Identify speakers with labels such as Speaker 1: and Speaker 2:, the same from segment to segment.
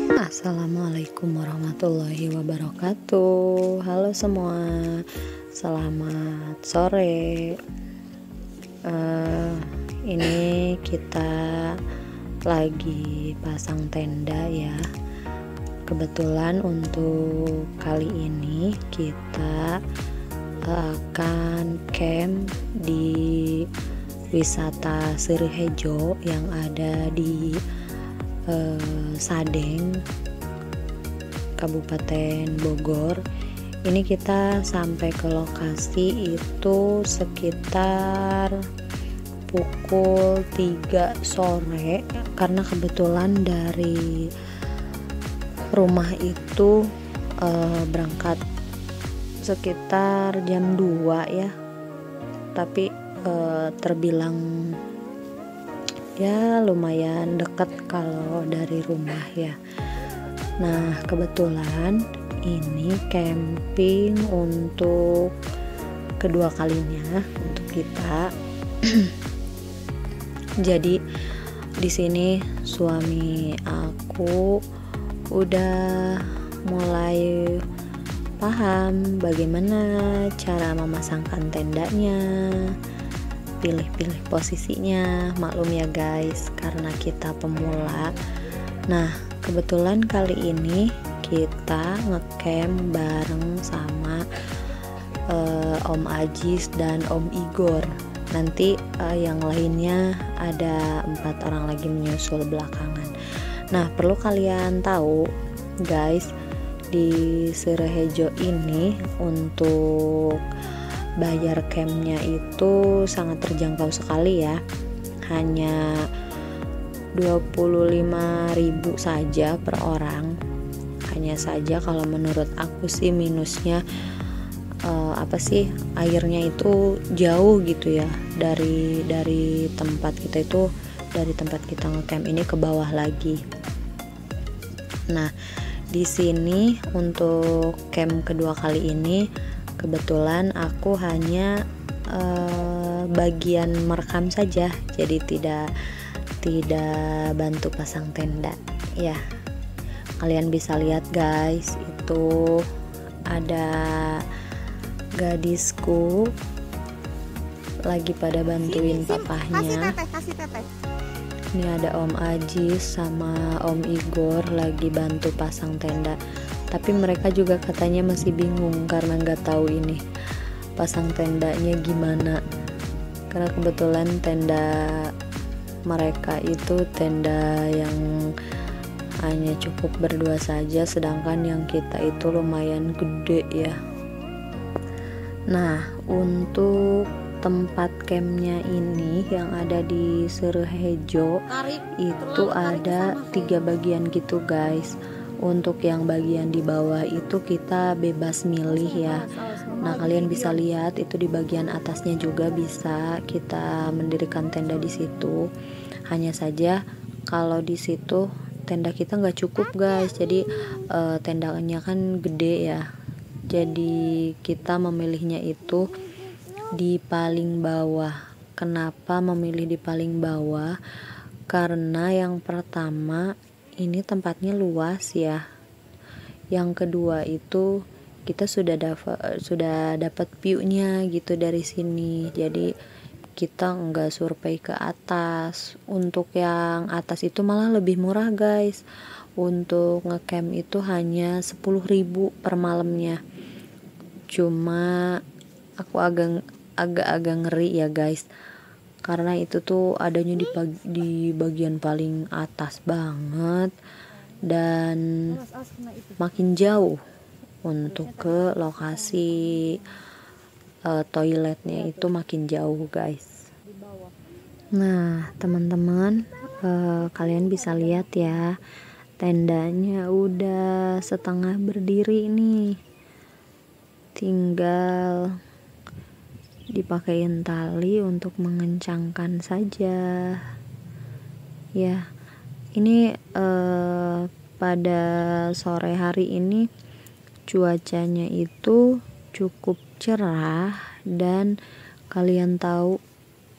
Speaker 1: Assalamualaikum warahmatullahi wabarakatuh. Halo semua, selamat sore. Ini kita lagi pasang tenda ya. Kebetulan untuk kali ini kita akan camp di wisata Serihejo yang ada di Sadeng, Kabupaten Bogor. Ini kita sampai ke lokasi itu sekitar pukul 3 sore karena kebetulan dari rumah itu berangkat sekitar jam 2 ya, tapi terbilang ya lumayan dekat kalau dari rumah ya. Nah kebetulan ini camping untuk kedua kalinya untuk kita. Jadi di sini suami aku udah mulai paham bagaimana cara memasangkan tendanya, pilih-pilih posisinya. Maklum ya guys, karena kita pemula. Nah kebetulan kali ini kita ngecamp bareng sama Om Ajis dan Om Igor. Nanti yang lainnya ada 4 orang lagi menyusul belakangan. Nah perlu kalian tahu guys, di Serihejo ini untuk bayar campnya itu sangat terjangkau sekali ya, hanya 25.000 saja per orang. Hanya saja kalau menurut aku sih minusnya airnya itu jauh gitu ya, dari tempat kita itu, dari tempat kita ngecamp ini ke bawah lagi. Nah di sini untuk camp kedua kali ini kebetulan aku hanya bagian merekam saja, jadi tidak bantu pasang tenda ya. Kalian bisa lihat guys, itu ada gadisku lagi pada bantuin papahnya.
Speaker 2: Kasih teteh.
Speaker 1: Ini ada Om Ajis sama Om Igor lagi bantu pasang tenda. Tapi mereka juga katanya masih bingung karena nggak tahu ini pasang tendanya gimana. Karena kebetulan tenda mereka itu tenda yang hanya cukup berdua saja, sedangkan yang kita itu lumayan gede ya. Nah untuk tempat campnya ini yang ada di Serihejo itu ada 3 bagian gitu guys. Untuk yang bagian di bawah itu kita bebas milih ya. Nah kalian bisa lihat itu di bagian atasnya juga bisa kita mendirikan tenda di situ. Hanya saja kalau di situ tenda kita nggak cukup guys, jadi tendanya kan gede ya. Jadi kita memilihnya itu di paling bawah. Kenapa memilih di paling bawah? Karena yang pertama ini tempatnya luas ya. Yang kedua itu kita sudah dapat view-nya gitu dari sini. Jadi kita nggak survei ke atas. Untuk yang atas itu malah lebih murah guys. Untuk ngecamp itu hanya 10.000 per malamnya. Cuma aku agak ngeri ya guys, karena itu tuh adanya di bagian paling atas banget dan makin jauh untuk ke lokasi toiletnya itu makin jauh guys. Nah teman-teman, kalian bisa lihat ya, tendanya udah setengah berdiri nih, tinggal dipakein tali untuk mengencangkan saja ya. Ini pada sore hari ini cuacanya itu cukup cerah dan kalian tahu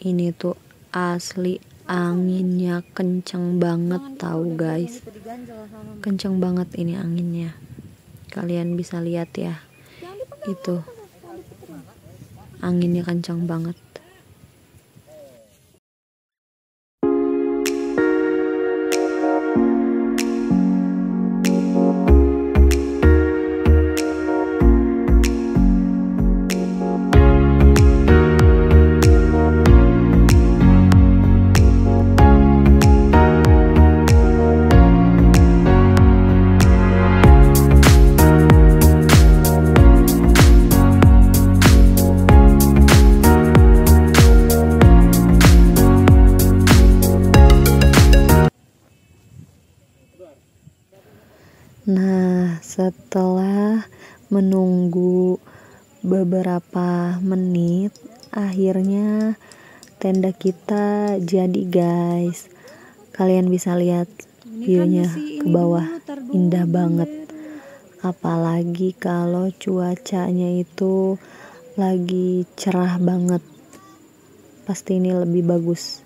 Speaker 1: ini tuh asli Anginnya kenceng banget tahu guys, kenceng banget ini anginnya. Kalian bisa lihat ya, itu anginnya kenceng banget. Nah, setelah menunggu beberapa menit, akhirnya tenda kita jadi guys. Kalian bisa lihat viewnya ke bawah, indah banget. Apalagi kalau cuacanya itu lagi cerah banget, pasti ini lebih bagus.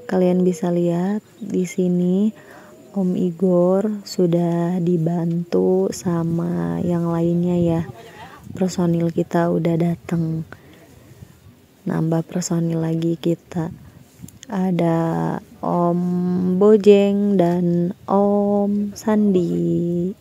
Speaker 1: Kalian bisa lihat di sini Om Igor sudah dibantu sama yang lainnya ya. Personil kita udah datang. Nambah personil lagi kita. Ada Om Bojeng dan Om Sandi.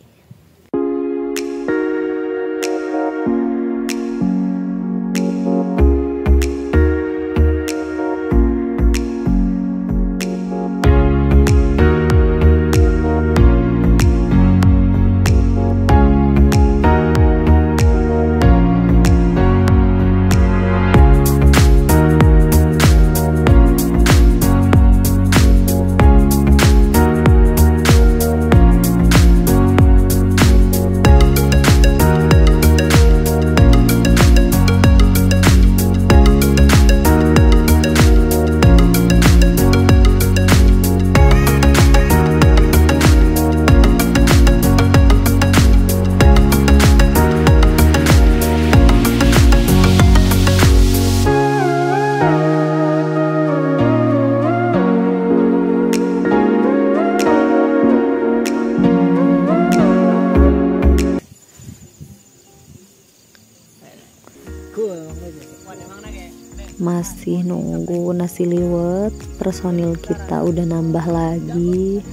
Speaker 1: Masih nunggu nasi liwet, personil kita udah nambah lagi.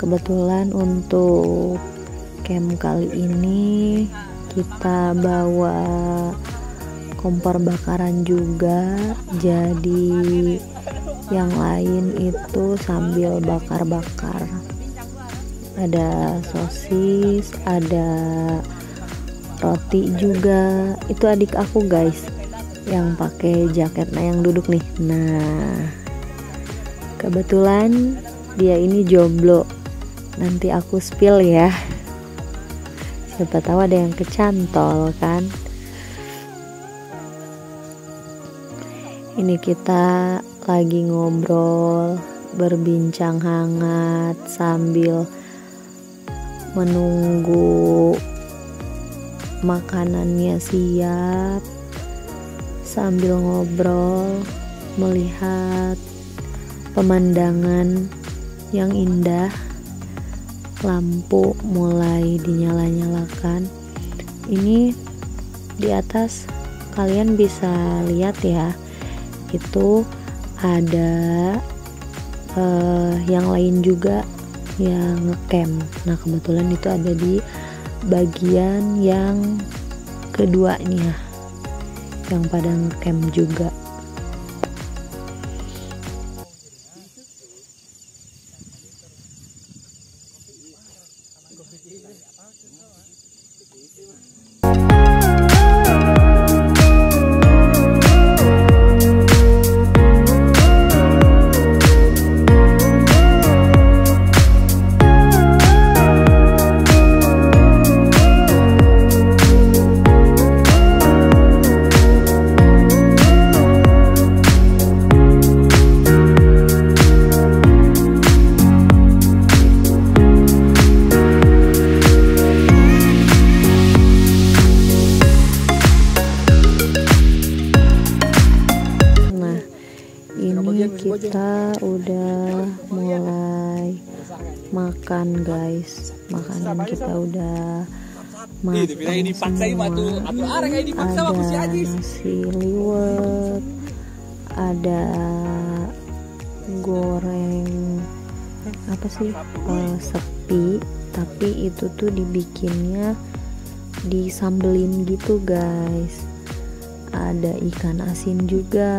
Speaker 1: Kebetulan untuk camp kali ini kita bawa kompor bakaran juga, jadi yang lain itu sambil bakar-bakar. Ada sosis, ada roti juga. Itu adik aku guys yang pakai jaket, nah yang duduk nih. Nah, kebetulan dia ini jomblo. Nanti aku spill ya, siapa tahu ada yang kecantol kan. Ini kita lagi ngobrol, berbincang hangat sambil menunggu makanannya siap, sambil ngobrol, melihat pemandangan yang indah. Lampu mulai dinyala-nyalakan. Ini di atas kalian bisa lihat ya, itu ada yang lain juga yang ngecamp. Nah kebetulan itu ada di bagian yang keduanya, yang pada ngecamp juga. makan guys. Makanan kita udah matang semua. Ada nasi liwet, ada goreng apa sih, sepi, tapi itu tuh dibikinnya disambelin gitu guys. Ada ikan asin juga,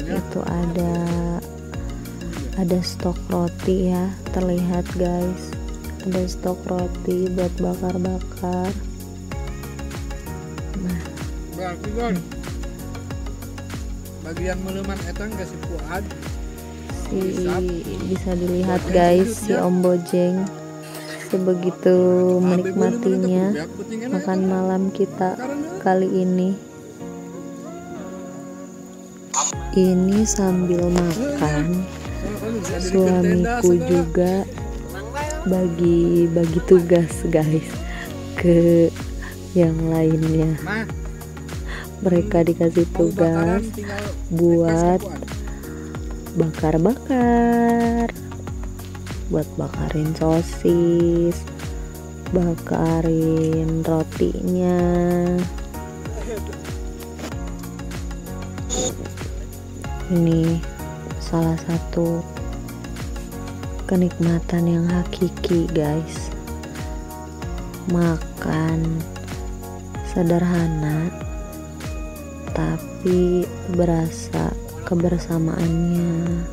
Speaker 1: itu ada stok roti ya, terlihat guys, ada stok roti buat bakar-bakar. Nah,
Speaker 2: bagian meleman etang gak si Fuad
Speaker 1: bisa dilihat guys, si Om Bojeng sebegitu menikmatinya makan malam kita kali ini. Ini sambil makan, suamiku juga bagi tugas guys ke yang lainnya. Mereka dikasih tugas buat bakar-bakar, buat bakarin sosis, bakarin rotinya. Ini salah satu kenikmatan yang hakiki guys, makan sederhana tapi berasa kebersamaannya.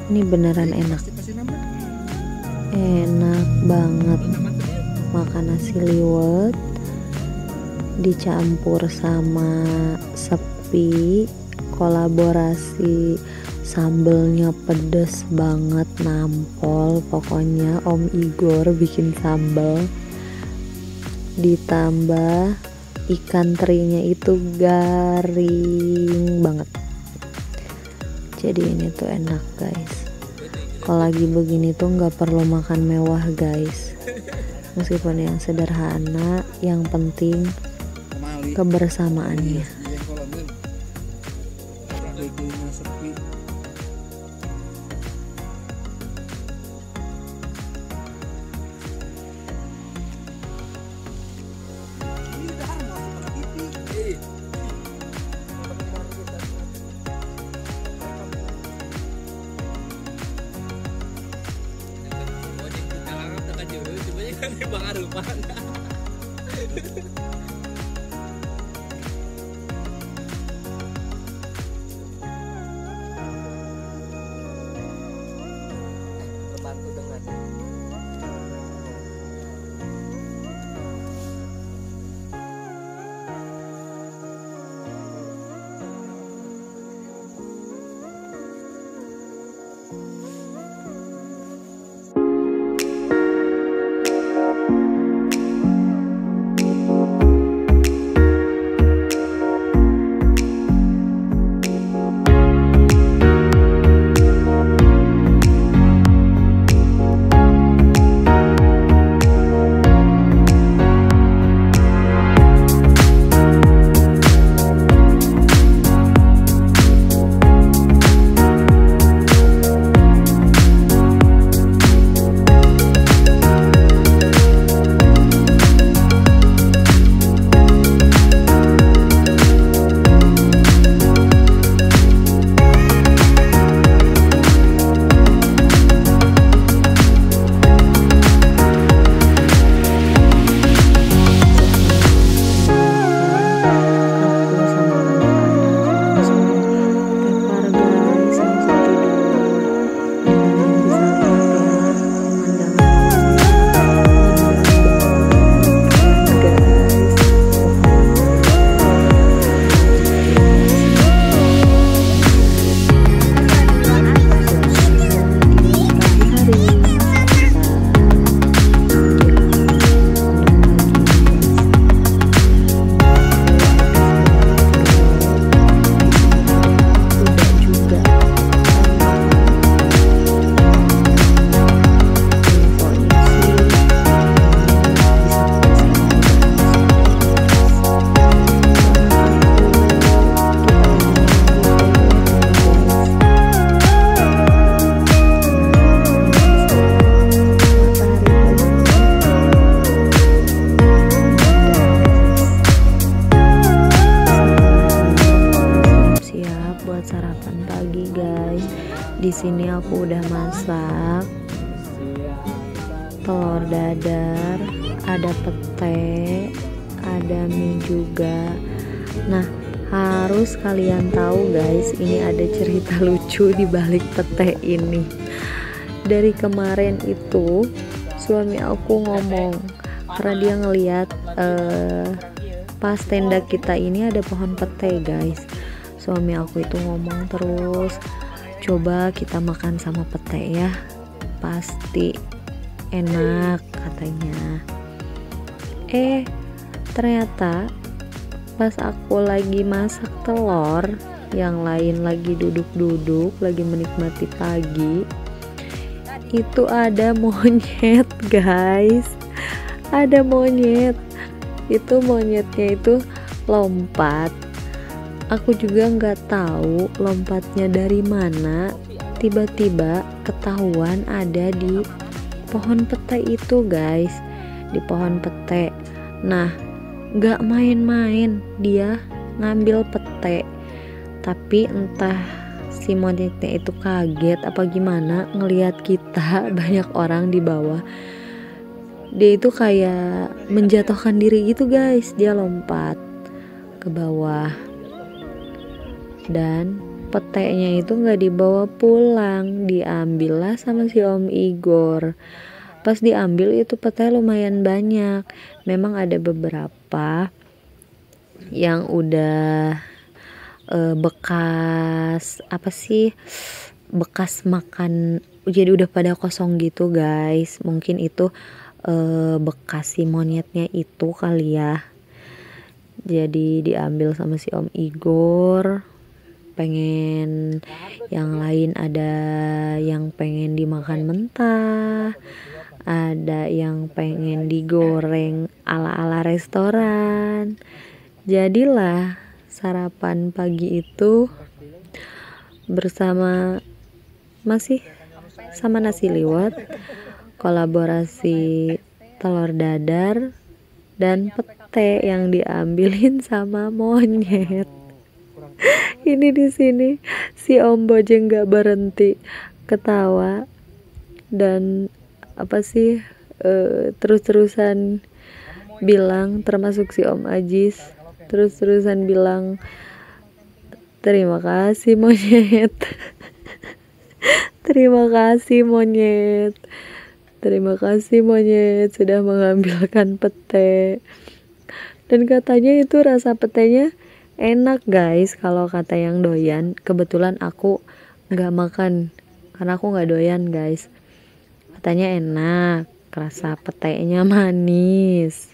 Speaker 1: Ini beneran enak banget. Makan nasi liwet dicampur sama sepi, kolaborasi, sambelnya pedes banget, nampol. Pokoknya Om Igor bikin sambal, ditambah ikan terinya itu garing banget. Jadi ini tuh enak guys. Kalau lagi begini tuh nggak perlu makan mewah guys, meskipun yang sederhana, yang penting kebersamaannya.
Speaker 2: Terbantu dengan
Speaker 1: aku udah masak telur dadar, ada pete, ada mie juga. Nah, harus kalian tahu guys, ini ada cerita lucu di balik pete ini. Dari kemarin itu suami aku ngomong karena dia ngeliat pas tenda kita ini ada pohon pete guys. Suami aku itu ngomong terus, coba kita makan sama pete ya, pasti enak katanya. Ternyata pas aku lagi masak telur, yang lain lagi duduk-duduk lagi menikmati pagi, itu ada monyet guys, ada monyet. Itu monyetnya itu lompat, aku juga nggak tahu lompatnya dari mana, tiba-tiba ketahuan ada di pohon pete itu guys, di pohon pete. Nah, nggak main-main, dia ngambil pete, tapi entah si monyetnya itu kaget apa gimana ngelihat kita banyak orang di bawah, dia itu kayak menjatuhkan diri gitu guys, dia lompat ke bawah dan petenya itu nggak dibawa pulang, diambillah sama si Om Igor. Pas diambil itu pete lumayan banyak, memang ada beberapa yang udah bekas bekas makan, jadi udah pada kosong gitu guys. Mungkin itu bekas si monyetnya itu kali ya, jadi diambil sama si Om Igor. Pengen yang lain, ada yang pengen dimakan mentah, ada yang pengen digoreng ala-ala restoran. Jadilah sarapan pagi itu bersama masih sama nasi liwet, kolaborasi telur dadar dan pete yang diambilin sama monyet. Ini di sini si Om Bojeng nggak berhenti ketawa dan terus-terusan bilang, termasuk si Om Ajis terus-terusan bilang, terima kasih monyet. Terima kasih monyet, terima kasih monyet sudah mengambilkan pete. Dan katanya itu rasa petenya enak guys, kalau kata yang doyan. Kebetulan aku nggak makan karena aku nggak doyan guys. Katanya enak, rasa petenya manis.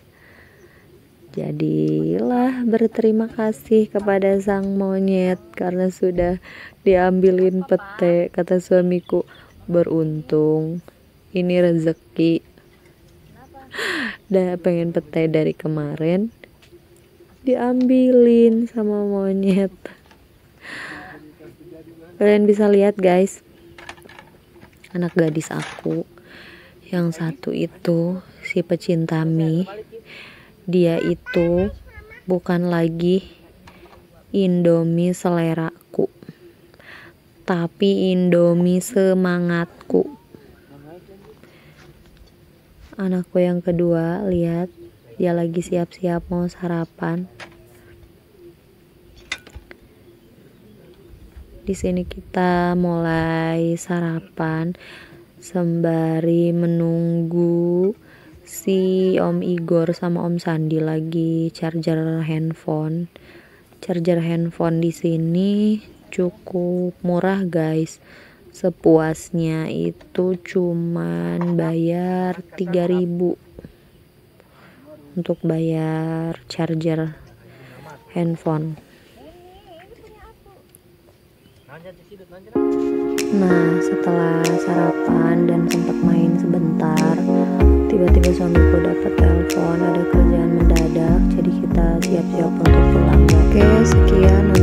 Speaker 1: Jadilah berterima kasih kepada sang monyet karena sudah diambilin pete. Kata suamiku, beruntung, ini rezeki. Udah pengen pete dari kemarin, diambilin sama monyet. Kalian bisa lihat guys, anak gadis aku yang satu itu si pecinta mie, dia itu bukan lagi Indomie seleraku, tapi Indomie semangatku. Anakku yang kedua, lihat, dia lagi siap-siap mau sarapan. Di sini kita mulai sarapan sembari menunggu si Om Igor sama Om Sandi lagi charger handphone. Charger handphone di sini cukup murah guys. Sepuasnya itu cuman bayar 3.000 untuk bayar charger handphone. Nah, setelah sarapan dan sempat main sebentar, tiba-tiba suamiku dapat telepon, ada kerjaan mendadak, jadi kita siap-siap untuk pulang. Oke, sekian